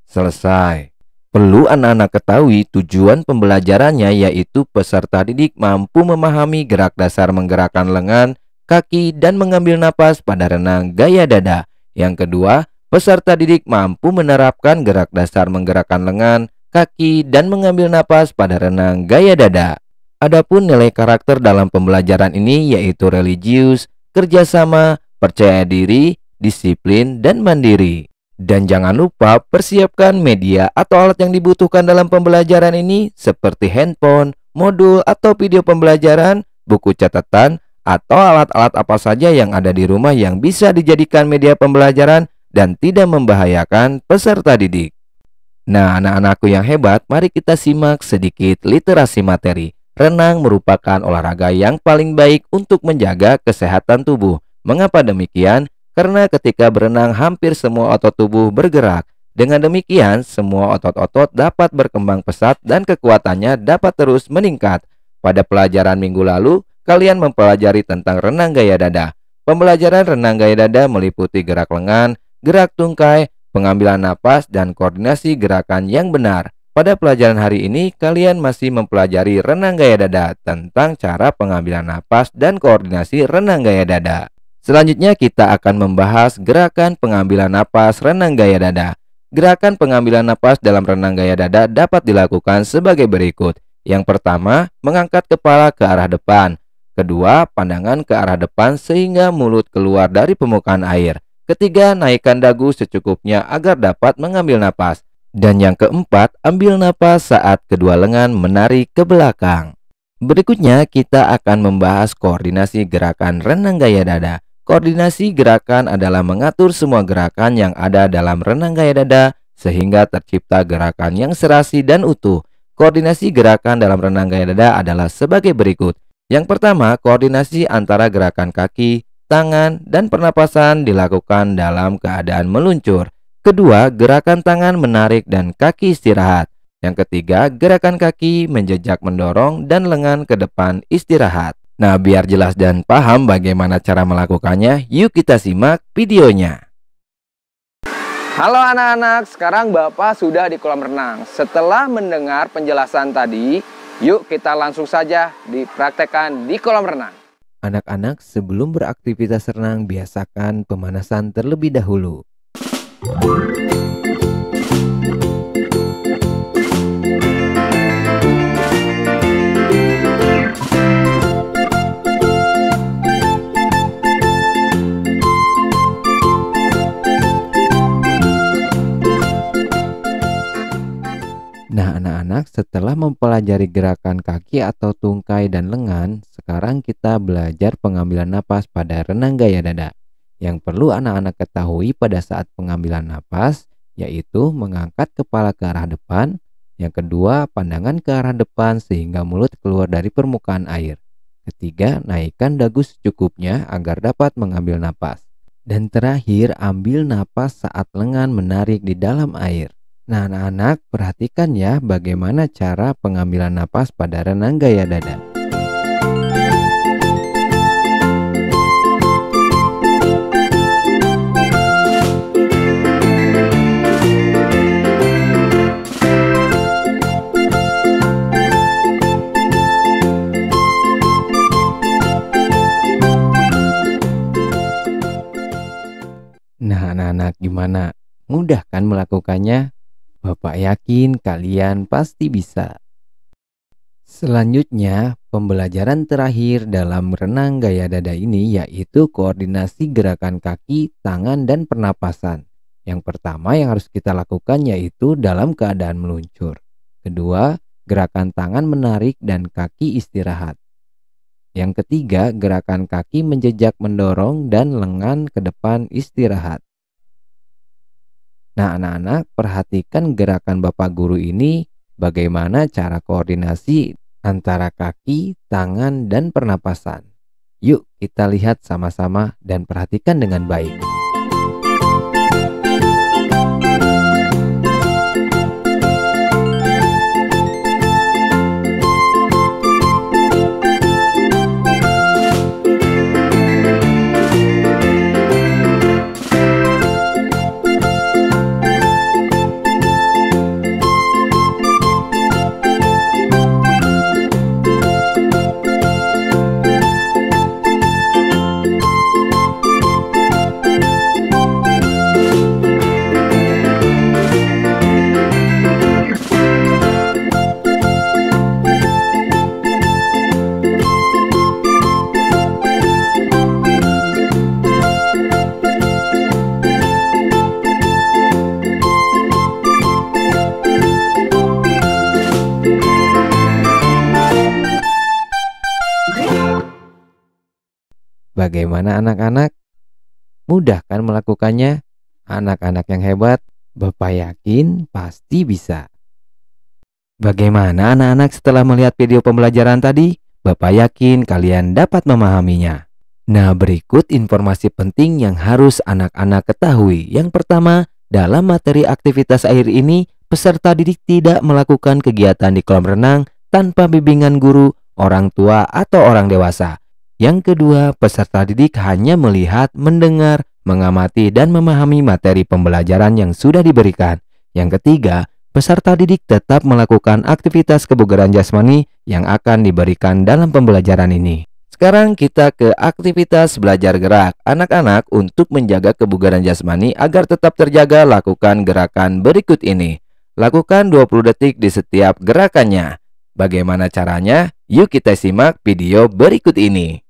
Selesai. Perlu anak-anak ketahui tujuan pembelajarannya yaitu peserta didik mampu memahami gerak dasar menggerakkan lengan, kaki, dan mengambil napas pada renang gaya dada. Yang kedua, peserta didik mampu menerapkan gerak dasar menggerakkan lengan, kaki, dan mengambil napas pada renang gaya dada. Adapun nilai karakter dalam pembelajaran ini yaitu religius, kerjasama, percaya diri, disiplin, dan mandiri. Dan jangan lupa persiapkan media atau alat yang dibutuhkan dalam pembelajaran ini seperti handphone, modul atau video pembelajaran, buku catatan, atau alat-alat apa saja yang ada di rumah yang bisa dijadikan media pembelajaran dan tidak membahayakan peserta didik. Nah, anak-anakku yang hebat, mari kita simak sedikit literasi materi. Renang merupakan olahraga yang paling baik untuk menjaga kesehatan tubuh. Mengapa demikian? Karena ketika berenang hampir semua otot tubuh bergerak. Dengan demikian, semua otot-otot dapat berkembang pesat dan kekuatannya dapat terus meningkat. Pada pelajaran minggu lalu, kalian mempelajari tentang renang gaya dada. Pembelajaran renang gaya dada meliputi gerak lengan, gerak tungkai, pengambilan napas, dan koordinasi gerakan yang benar. Pada pelajaran hari ini, kalian masih mempelajari renang gaya dada tentang cara pengambilan napas dan koordinasi renang gaya dada. Selanjutnya kita akan membahas gerakan pengambilan napas renang gaya dada. Gerakan pengambilan napas dalam renang gaya dada dapat dilakukan sebagai berikut. Yang pertama, mengangkat kepala ke arah depan. Kedua, pandangan ke arah depan sehingga mulut keluar dari permukaan air. Ketiga, naikkan dagu secukupnya agar dapat mengambil napas. Dan yang keempat, ambil napas saat kedua lengan menarik ke belakang. Berikutnya kita akan membahas koordinasi gerakan renang gaya dada. Koordinasi gerakan adalah mengatur semua gerakan yang ada dalam renang gaya dada sehingga tercipta gerakan yang serasi dan utuh. Koordinasi gerakan dalam renang gaya dada adalah sebagai berikut. Yang pertama, koordinasi antara gerakan kaki, tangan, dan pernapasan dilakukan dalam keadaan meluncur. Kedua, gerakan tangan menarik dan kaki istirahat. Yang ketiga, gerakan kaki menjejak mendorong dan lengan ke depan istirahat. Nah, biar jelas dan paham bagaimana cara melakukannya, yuk kita simak videonya. Halo anak-anak, sekarang Bapak sudah di kolam renang. Setelah mendengar penjelasan tadi, yuk kita langsung saja dipraktekkan di kolam renang. Anak-anak, sebelum beraktivitas renang, biasakan pemanasan terlebih dahulu. Nah, anak-anak, setelah mempelajari gerakan kaki atau tungkai dan lengan, sekarang kita belajar pengambilan napas pada renang gaya dada. Yang perlu anak-anak ketahui pada saat pengambilan napas, yaitu mengangkat kepala ke arah depan. Yang kedua, pandangan ke arah depan sehingga mulut keluar dari permukaan air. Ketiga, naikkan dagu secukupnya agar dapat mengambil napas. Dan terakhir, ambil napas saat lengan menarik di dalam air. Nah, anak-anak, perhatikan ya bagaimana cara pengambilan napas pada renang gaya dada. Nah, anak-anak, gimana? Mudah kan melakukannya? Bapak yakin kalian pasti bisa. Selanjutnya, pembelajaran terakhir dalam renang gaya dada ini yaitu koordinasi gerakan kaki, tangan, dan pernapasan. Yang pertama yang harus kita lakukan yaitu dalam keadaan meluncur. Kedua, gerakan tangan menarik dan kaki istirahat. Yang ketiga, gerakan kaki menjejak mendorong dan lengan ke depan istirahat. Nah, anak-anak, perhatikan gerakan Bapak Guru ini, bagaimana cara koordinasi antara kaki, tangan, dan pernapasan. Yuk kita lihat sama-sama dan perhatikan dengan baik. Bagaimana anak-anak? Mudah kan melakukannya? Anak-anak yang hebat, Bapak yakin pasti bisa. Bagaimana anak-anak setelah melihat video pembelajaran tadi? Bapak yakin kalian dapat memahaminya. Nah, berikut informasi penting yang harus anak-anak ketahui. Yang pertama, dalam materi aktivitas air ini, peserta didik tidak melakukan kegiatan di kolam renang tanpa bimbingan guru, orang tua, atau orang dewasa. Yang kedua, peserta didik hanya melihat, mendengar, mengamati, dan memahami materi pembelajaran yang sudah diberikan. Yang ketiga, peserta didik tetap melakukan aktivitas kebugaran jasmani yang akan diberikan dalam pembelajaran ini. Sekarang kita ke aktivitas belajar gerak. Anak-anak, untuk menjaga kebugaran jasmani agar tetap terjaga, lakukan gerakan berikut ini. Lakukan 20 detik di setiap gerakannya. Bagaimana caranya? Yuk kita simak video berikut ini.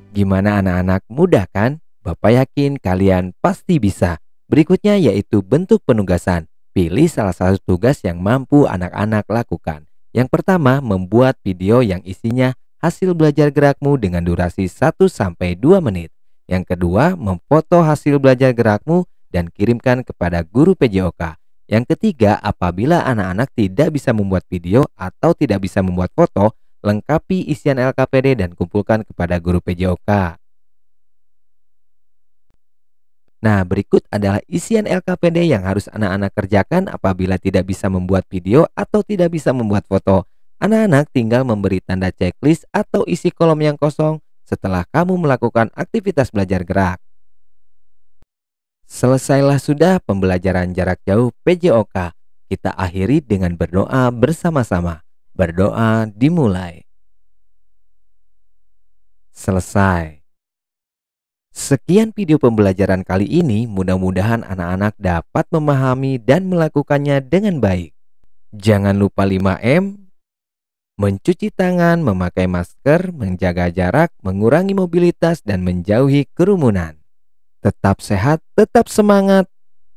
Gimana anak-anak, mudah kan? Bapak yakin kalian pasti bisa. Berikutnya yaitu bentuk penugasan. Pilih salah satu tugas yang mampu anak-anak lakukan. Yang pertama, membuat video yang isinya hasil belajar gerakmu dengan durasi 1-2 menit. Yang kedua, memfoto hasil belajar gerakmu dan kirimkan kepada guru PJOK. Yang ketiga, apabila anak-anak tidak bisa membuat video atau tidak bisa membuat foto, lengkapi isian LKPD dan kumpulkan kepada guru PJOK. Nah, berikut adalah isian LKPD yang harus anak-anak kerjakan apabila tidak bisa membuat video atau tidak bisa membuat foto. Anak-anak tinggal memberi tanda checklist atau isi kolom yang kosong setelah kamu melakukan aktivitas belajar gerak. Selesailah sudah pembelajaran jarak jauh PJOK. Kita akhiri dengan berdoa bersama-sama. Berdoa dimulai. Selesai. Sekian video pembelajaran kali ini, mudah-mudahan anak-anak dapat memahami dan melakukannya dengan baik. Jangan lupa 5M, mencuci tangan, memakai masker, menjaga jarak, mengurangi mobilitas, dan menjauhi kerumunan. Tetap sehat, tetap semangat,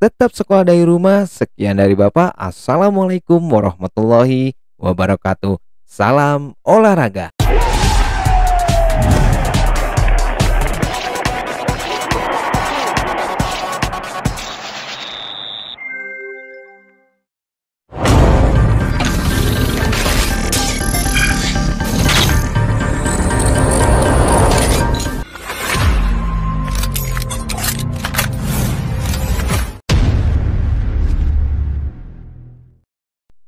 tetap sekolah dari rumah. Sekian dari Bapak. Assalamualaikum warahmatullahi wabarakatuh. Salam olahraga.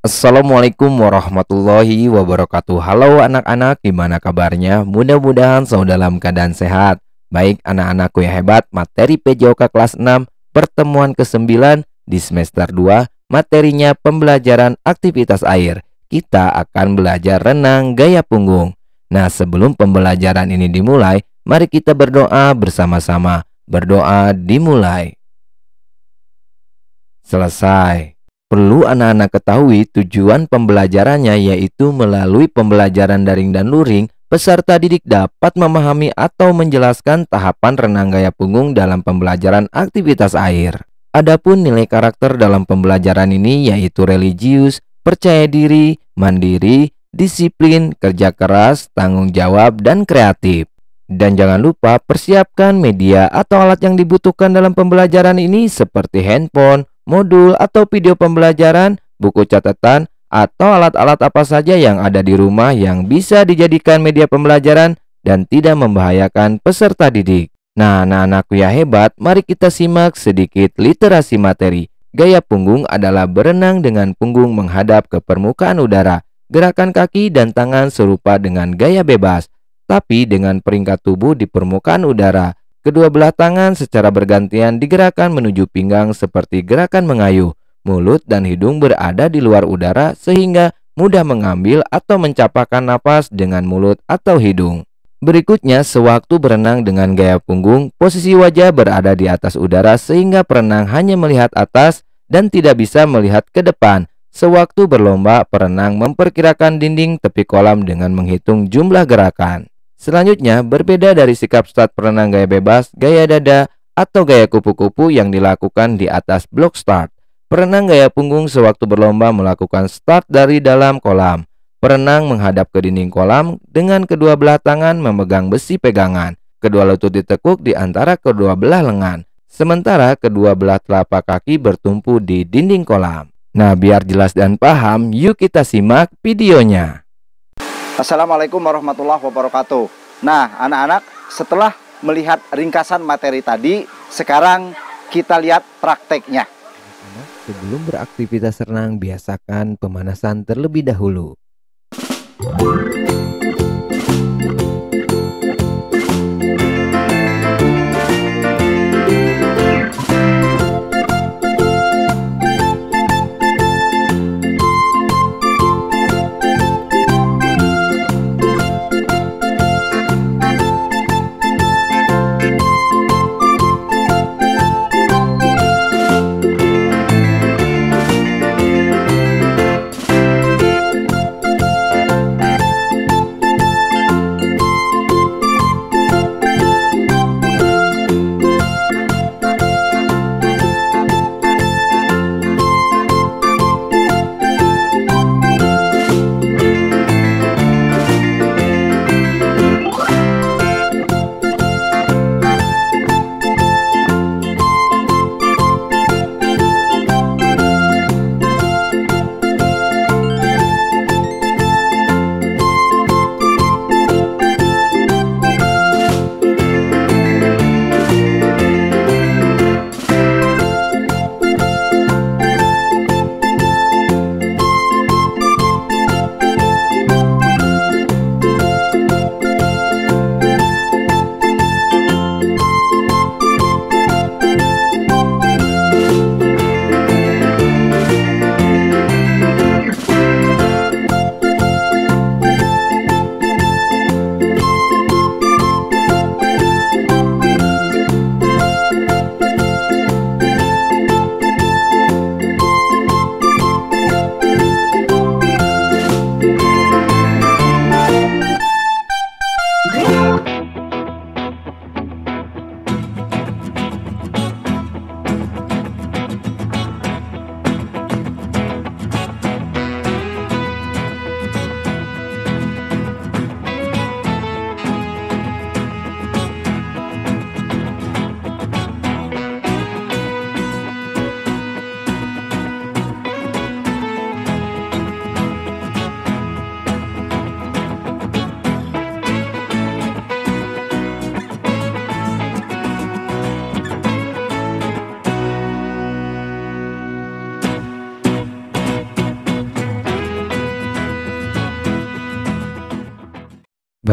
Assalamualaikum warahmatullahi wabarakatuh. Halo anak-anak, gimana kabarnya? Mudah-mudahan selalu dalam keadaan sehat. Baik anak-anakku yang hebat, materi PJOK kelas 6 pertemuan ke-9 di semester 2, materinya pembelajaran aktivitas air. Kita akan belajar renang gaya punggung. Nah, sebelum pembelajaran ini dimulai, mari kita berdoa bersama-sama. Berdoa dimulai. Selesai. Perlu anak-anak ketahui tujuan pembelajarannya yaitu melalui pembelajaran daring dan luring, peserta didik dapat memahami atau menjelaskan tahapan renang gaya punggung dalam pembelajaran aktivitas air. Adapun nilai karakter dalam pembelajaran ini yaitu religius, percaya diri, mandiri, disiplin, kerja keras, tanggung jawab, dan kreatif. Dan jangan lupa persiapkan media atau alat yang dibutuhkan dalam pembelajaran ini seperti handphone, modul atau video pembelajaran, buku catatan, atau alat-alat apa saja yang ada di rumah yang bisa dijadikan media pembelajaran dan tidak membahayakan peserta didik. Nah, anak-anakku yang hebat, mari kita simak sedikit literasi materi. Gaya punggung adalah berenang dengan punggung menghadap ke permukaan udara. Gerakan kaki dan tangan serupa dengan gaya bebas, tapi dengan peringkat tubuh di permukaan udara. Kedua belah tangan secara bergantian digerakkan menuju pinggang seperti gerakan mengayuh. Mulut dan hidung berada di luar udara sehingga mudah mengambil atau mencapakkan napas dengan mulut atau hidung. Berikutnya, sewaktu berenang dengan gaya punggung, posisi wajah berada di atas udara sehingga perenang hanya melihat atas dan tidak bisa melihat ke depan. Sewaktu berlomba, perenang memperkirakan dinding tepi kolam dengan menghitung jumlah gerakan. Selanjutnya, berbeda dari sikap start perenang gaya bebas, gaya dada, atau gaya kupu-kupu yang dilakukan di atas blok start. Perenang gaya punggung sewaktu berlomba melakukan start dari dalam kolam. Perenang menghadap ke dinding kolam dengan kedua belah tangan memegang besi pegangan. Kedua lutut ditekuk di antara kedua belah lengan. Sementara kedua belah telapak kaki bertumpu di dinding kolam. Nah, biar jelas dan paham, yuk kita simak videonya. Assalamualaikum warahmatullahi wabarakatuh. Nah, anak-anak, setelah melihat ringkasan materi tadi, sekarang kita lihat prakteknya. Sebelum beraktivitas renang, biasakan pemanasan terlebih dahulu.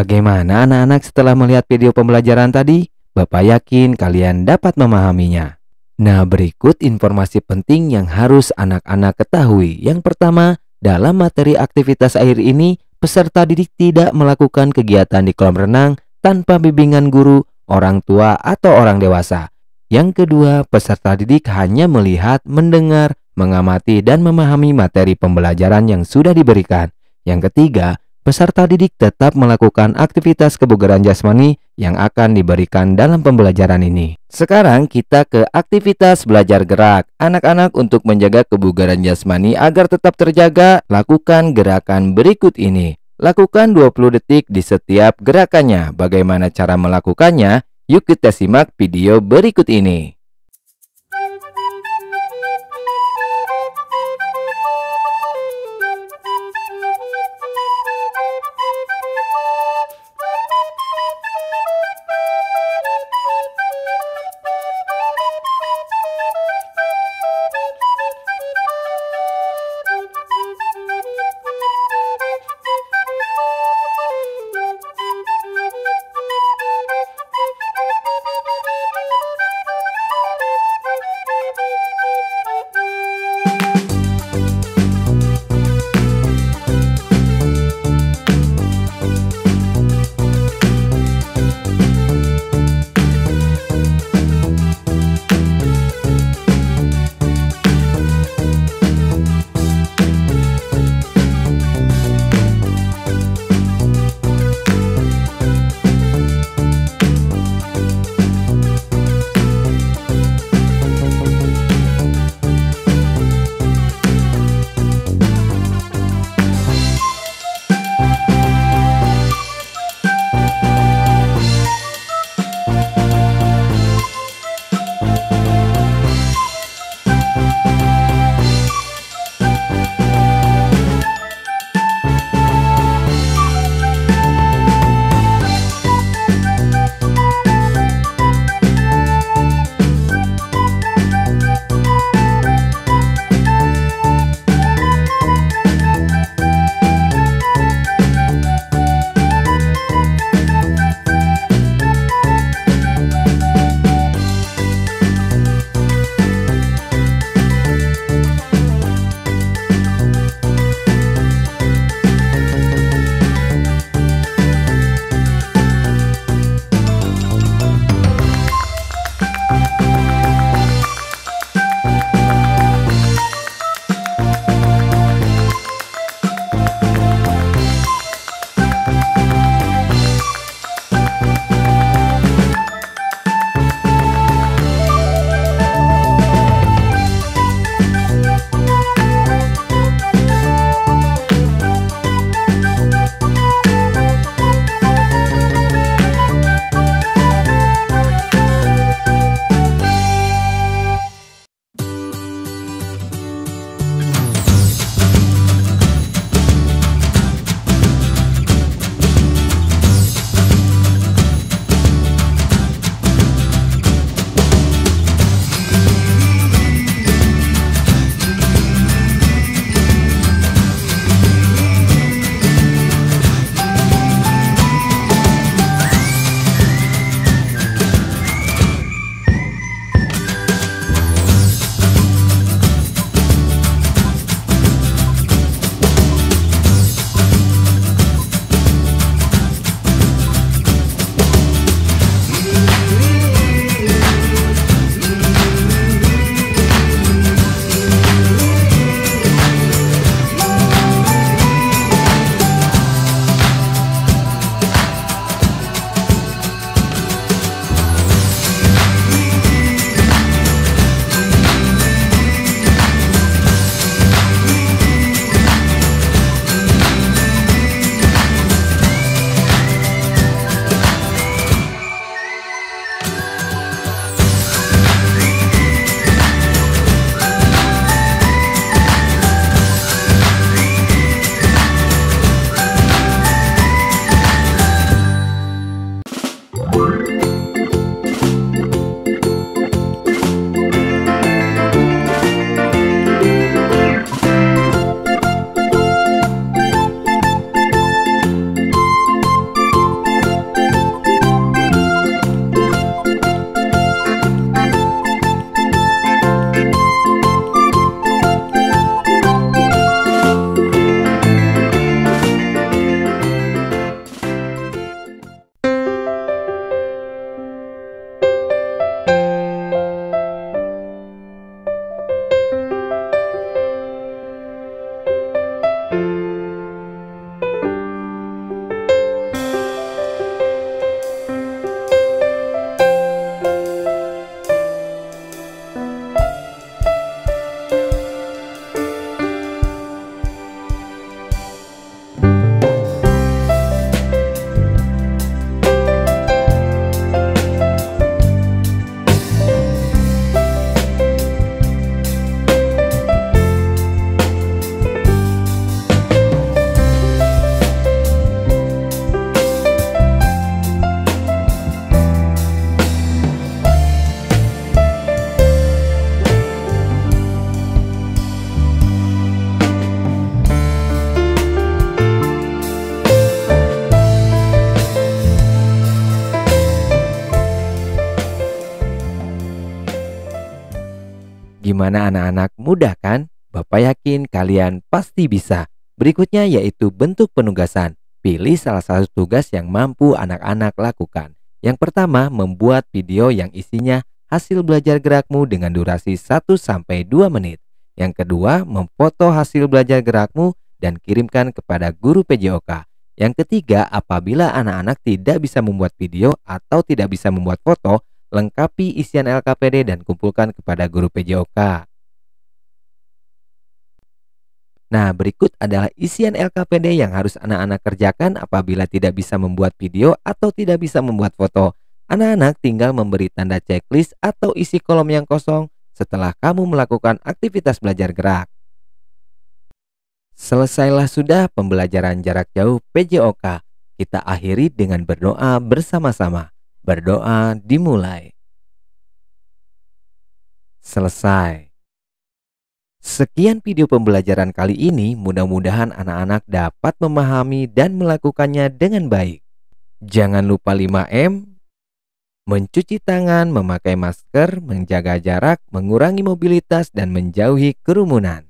Bagaimana anak-anak setelah melihat video pembelajaran tadi? Bapak yakin kalian dapat memahaminya. Nah, berikut informasi penting yang harus anak-anak ketahui. Yang pertama, dalam materi aktivitas air ini, peserta didik tidak melakukan kegiatan di kolam renang tanpa bimbingan guru, orang tua, atau orang dewasa. Yang kedua, peserta didik hanya melihat, mendengar, mengamati, dan memahami materi pembelajaran yang sudah diberikan. Yang ketiga, peserta didik tetap melakukan aktivitas kebugaran jasmani yang akan diberikan dalam pembelajaran ini. Sekarang kita ke aktivitas belajar gerak. Anak-anak, untuk menjaga kebugaran jasmani agar tetap terjaga, lakukan gerakan berikut ini. Lakukan 20 detik di setiap gerakannya. Bagaimana cara melakukannya? Yuk kita simak video berikut ini. Gimana anak-anak, mudah kan? Bapak yakin kalian pasti bisa. Berikutnya yaitu bentuk penugasan. Pilih salah satu tugas yang mampu anak-anak lakukan. Yang pertama, membuat video yang isinya hasil belajar gerakmu dengan durasi 1-2 menit. Yang kedua, memfoto hasil belajar gerakmu dan kirimkan kepada guru PJOK. Yang ketiga, apabila anak-anak tidak bisa membuat video atau tidak bisa membuat foto, lengkapi isian LKPD dan kumpulkan kepada guru PJOK. Nah, berikut adalah isian LKPD yang harus anak-anak kerjakan apabila tidak bisa membuat video atau tidak bisa membuat foto. Anak-anak tinggal memberi tanda checklist atau isi kolom yang kosong setelah kamu melakukan aktivitas belajar gerak. Selesailah sudah pembelajaran jarak jauh PJOK. Kita akhiri dengan berdoa bersama-sama. Berdoa dimulai. Selesai. Sekian video pembelajaran kali ini, mudah-mudahan anak-anak dapat memahami dan melakukannya dengan baik. Jangan lupa 5M, mencuci tangan, memakai masker, menjaga jarak, mengurangi mobilitas, dan menjauhi kerumunan.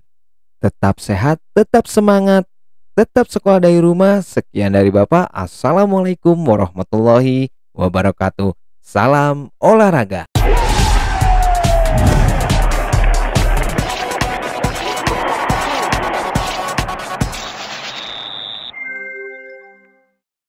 Tetap sehat, tetap semangat, tetap sekolah dari rumah. Sekian dari Bapak. Assalamualaikum warahmatullahi wabarakatuh. Salam olahraga.